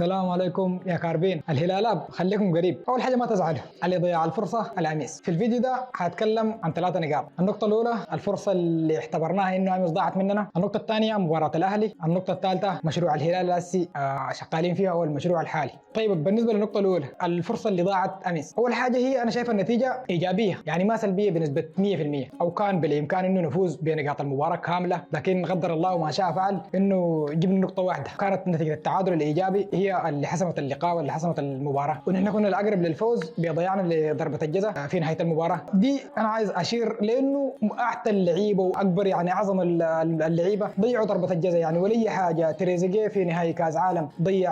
السلام عليكم يا كاربين الهلالات. خليكم قريب. اول حاجه ما تزعلوا على ضياع الفرصه الامس. في الفيديو ده هتكلم عن 3 نقاط. النقطه الاولى الفرصه اللي اعتبرناها انه امس ضاعت مننا. النقطه الثانيه مباراه الاهلي. النقطه الثالثه مشروع الهلال الاسي شغالين فيها هو المشروع الحالي. طيب بالنسبه للنقطه الاولى الفرصه اللي ضاعت امس، اول حاجه هي انا شايف النتيجه ايجابيه، يعني ما سلبيه بنسبه 100%، او كان بالامكان انه نفوز بنقاط المباراه كامله، لكن قدر الله وما شاء فعل انه جبنا نقطه واحده. كانت نتيجه التعادل الايجابي هي اللي حسمت اللقاء واللي حسمت المباراه، ونحن كنا الاقرب للفوز بضيعنا لضربه الجزاء في نهايه المباراه دي. انا عايز اشير لانه احسن اللعيبه واكبر يعني اعظم اللعيبه ضيعوا ضربه الجزاء، يعني ولا حاجه. تريزيجيه في نهائي كاس عالم ضيع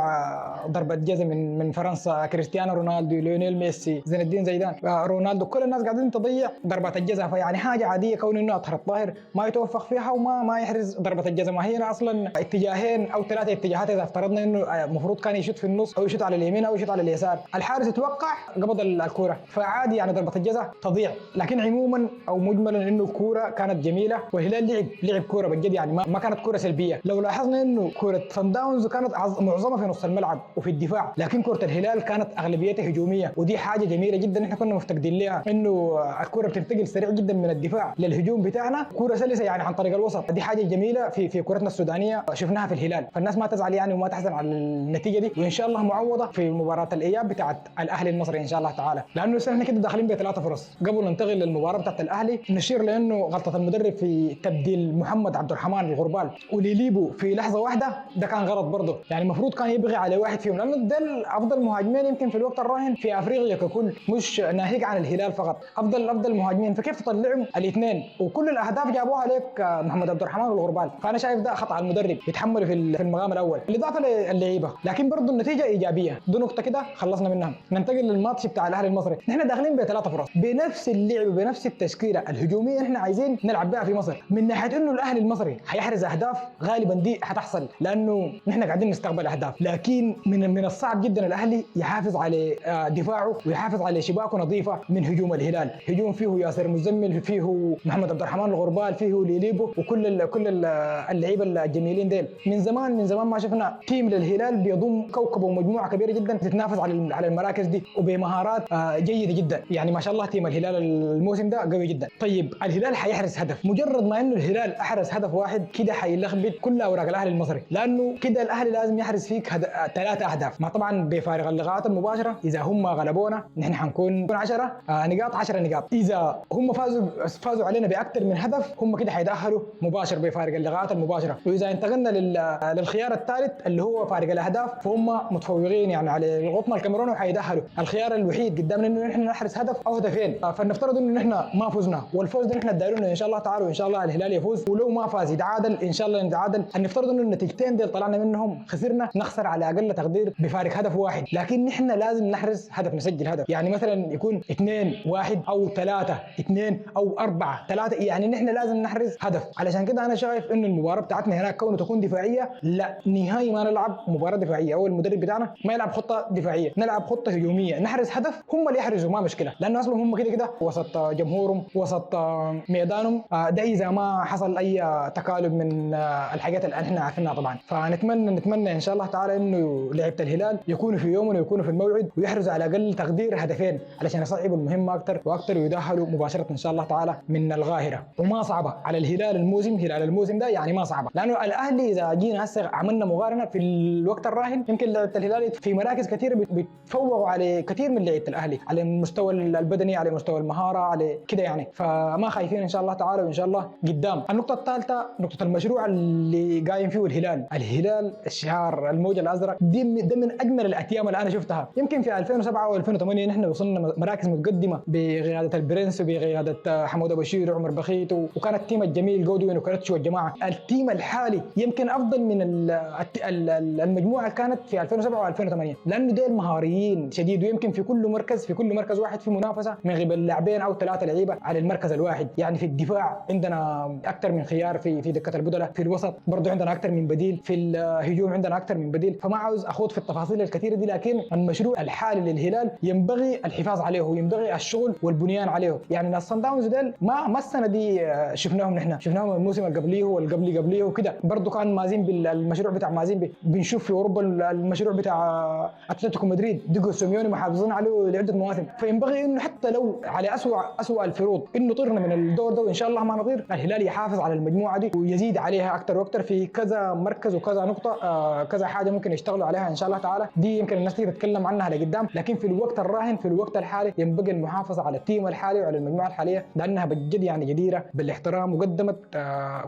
ضربه جزاء من فرنسا، كريستيانو رونالدو، ليونيل ميسي، زين الدين زيدان، رونالدو، كل الناس قاعدين تضيع ضربات الجزاء. فيعني حاجه عاديه كون انه اطهر الطاهر ما يتوفق فيها وما يحرز ضربه الجزاء. ما هي اصلا اتجاهين او 3 اتجاهات اذا افترضنا انه المفروض كان يشوت في النص او يشوت على اليمين او يشوت على اليسار. الحارس يتوقع قبض الكوره، فعادي يعني ضربه الجزاء تضيع. لكن عموما او مجملا انه الكوره كانت جميله، والهلال لعب كوره بجد، يعني ما كانت كوره سلبيه. لو لاحظنا انه كوره صن داونز كانت معظمها في نص الملعب وفي الدفاع، لكن كوره الهلال كانت اغلبيتها هجوميه، ودي حاجه جميله جدا احنا كنا مفتقدين لها، انه الكوره بتنتقل سريع جدا من الدفاع للهجوم بتاعنا، كوره سلسه يعني عن طريق الوسط. دي حاجه جميله في كورتنا السودانيه شفناها في الهلال. فالناس ما تزعل يعني وما تحزن على النتيجه دي، وان شاء الله معوضه في مباراه الاياب بتاعت الاهلي المصري ان شاء الله تعالى. لانه احنا كده داخلين ب3 فرص. قبل ننتقل للمباراه بتاعت الاهلي نشير لانه غلطه المدرب في تبديل محمد عبد الرحمن الغربال وليليبو في لحظه واحده ده كان غلط برضه، يعني المفروض كان يبغي على واحد فيهم، لانه ده افضل مهاجمين يمكن في الوقت الراهن في افريقيا ككل، مش ناهيك عن الهلال فقط. افضل مهاجمين، فكيف تطلعهم الاثنين وكل الاهداف جابوها لك محمد عبد الرحمن والغربال؟ فانا شايف ده خطا المدرب يتحمله في المقام الاول، بالاضافه للعيبه. لكن برضه النتيجه ايجابيه. دي نقطه كده خلصنا منها. ننتقل للماتش بتاع الاهلي المصري. نحن داخلين ب3 فرص بنفس اللعب بنفس التشكيله الهجوميه احنا عايزين نلعب بها في مصر. من ناحيه انه الاهلي المصري حيحرز اهداف، غالبا دي حتحصل لانه نحن قاعدين نستقبل اهداف، لكن من الصعب جدا الاهلي يحافظ على دفاعه ويحافظ على شباكه نظيفه من هجوم الهلال. هجوم فيه ياسر مزمل، فيه محمد عبد الرحمن الغربال، فيه ليليبو، وكل اللعيبه الجميلين ديل. من زمان ما شفنا تيم للهلال بيضم كوكب ومجموعه كبيره جدا تتنافس على المراكز دي وبمهارات جيده جدا. يعني ما شاء الله تيم الهلال الموسم ده قوي جدا. طيب الهلال حيحرز هدف، مجرد ما انه الهلال احرز هدف واحد كده حيلخبط كل اوراق الاهلي المصري، لانه كده الاهلي لازم يحرز فيك 3 اهداف. ما طبعا بفارق اللقاءات المباشره، اذا هم غلبونا نحن حنكون 10 نقاط 10 نقاط، اذا هم فازوا علينا باكثر من هدف هم كده حيتاهلوا مباشر بفارق اللقاءات المباشره، واذا انتقلنا للخيار الثالث اللي هو فارق الاهداف فهم متفوقين يعني على القطن الكاميروني وحيتاهلوا. الخيار الوحيد قدامنا انه نحن نحرز هدف او هدفين، فلنفترض انه نحن ما فزنا والفوز ده نحن دايرينه ان شاء الله تعالى، وان شاء الله الهلال يفوز، ولو ما فاز يتعادل ان شاء الله نتعادل. نفترض انه النتيجتين دي طلعنا منهم خسرنا، نخسر على اقل تقدير بفارق هدف واحد، لكن نحن لازم نحرز هدف، نسجل هدف، يعني مثلا يكون 2-1 او 3-2 او 4-3، يعني نحن لازم نحرز هدف. علشان كده انا شايف انه المباراه بتاعتنا هناك كونه تكون دفاعيه، لا نهائي ما نلعب مباراه دفاعيه، او المدرب بتاعنا ما يلعب خطه دفاعيه، نلعب خطه هجوميه، نحرز هدف هم اللي يحرزوا ما مشكله، لانه اصلا هم كده وسط جمهورهم وسط ميدانهم، ده اذا ما حصل اي تكالب من الحاجات اللي احنا عارفينها طبعا. فنتمنى ان شاء الله تعالى انه لعيبه الهلال يكونوا في يومهم ويكونوا في الموعد ويحرزوا على اقل تقدير هدفين علشان يصعبوا المهمه اكثر واكثر ويتاهلوا مباشره ان شاء الله تعالى من الغاهره. وما صعبه على الهلال الموسم ده، يعني ما صعبه، لانه الاهلي اذا جينا هسه عملنا مقارنه في الوقت الراهن يمكن لعيبه الهلال في مراكز كثيره بيتفوقوا على كثير من لعيبه الاهلي على المستوى البدني، على مستوى المهاره، على كده يعني. فما خايفين ان شاء الله تعالى، وان شاء الله قدام. النقطه الثالثه نقطه المشروع اللي قايم فيه الهلال الشعار الموج الازرق ده من اجمل الاتيام اللي انا شفتها. يمكن في 2007 و2008 نحن وصلنا مراكز متقدمه بقياده البرنس وبقياده حموده بشير وعمر بخيت، وكان التيم الجميل جودوين وكرتشو والجماعه. التيم الحالي يمكن افضل من المجموعه كانت في 2007 و2008، لانه ديل مهاريين شديد، ويمكن في كل مركز واحد في منافسه من قبل لاعبين او 3 لعيبه على المركز الواحد. يعني في الدفاع عندنا اكثر من خيار في دكه البدلاء، في الوسط برضه عندنا اكثر من بديل، في الهجوم عندنا اكثر من بديل. فما عاوز اخوض في التفاصيل الكثيره دي، لكن المشروع الحالي للهلال ينبغي الحفاظ عليه وينبغي الشغل والبنيان عليه. يعني ناس صن داونز ديل ما السنه دي شفناهم الموسم اللي قبليه والقبلي وكده، برضه كان مازين بالمشروع بتاع مازين بنشوف في اوروبا المشروع بتاع اتلتيكو مدريد ديجو سيميوني محافظين عليه لعده مواسم، فينبغي انه حتى لو على اسوء الفروض انه طرنا من الدور ده وان شاء الله ما نطير، الهلال يحافظ على المجموعه دي ويزيد عليها اكثر واكثر في كذا مركز وكذا نقطه، كذا حاجه ممكن يشتغلوا عليها ان شاء الله تعالى. دي يمكن الناس تيجي تتكلم عنها لقدام، لكن في الوقت الراهن في الوقت الحالي ينبغي المحافظه على التيم الحالي وعلى المجموعه الحاليه، لانها بجد يعني جديره بالاحترام وقدمت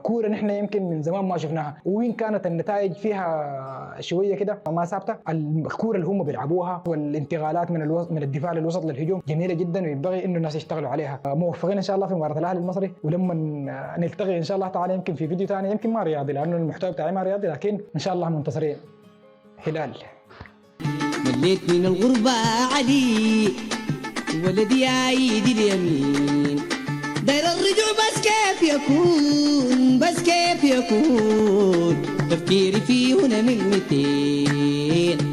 كوره نحن يمكن من زمان ما شفناها، وين كانت النتائج فيها شويه كده ما ثابته. الكوره اللي هم بيلعبوها والانتقالات من الدفاع للوسط للهجوم جميله جدا، وينبغي انه الناس يشتغلوا عليها. موفقين ان شاء الله في مباراه الاهلي المصري، ولما نلتقي ان شاء الله تعالى يمكن في فيديو ثاني، يمكن ما رياضي لانه المحتوى بتاعي ما رياضي، لكن ان شاء الله منتصرين. هلال. مليت من الغربة علي ولدي عيد اليمين، داير الرجوع بس كيف يكون، بس كيف يكون، تفكيري فيه هنا من 200.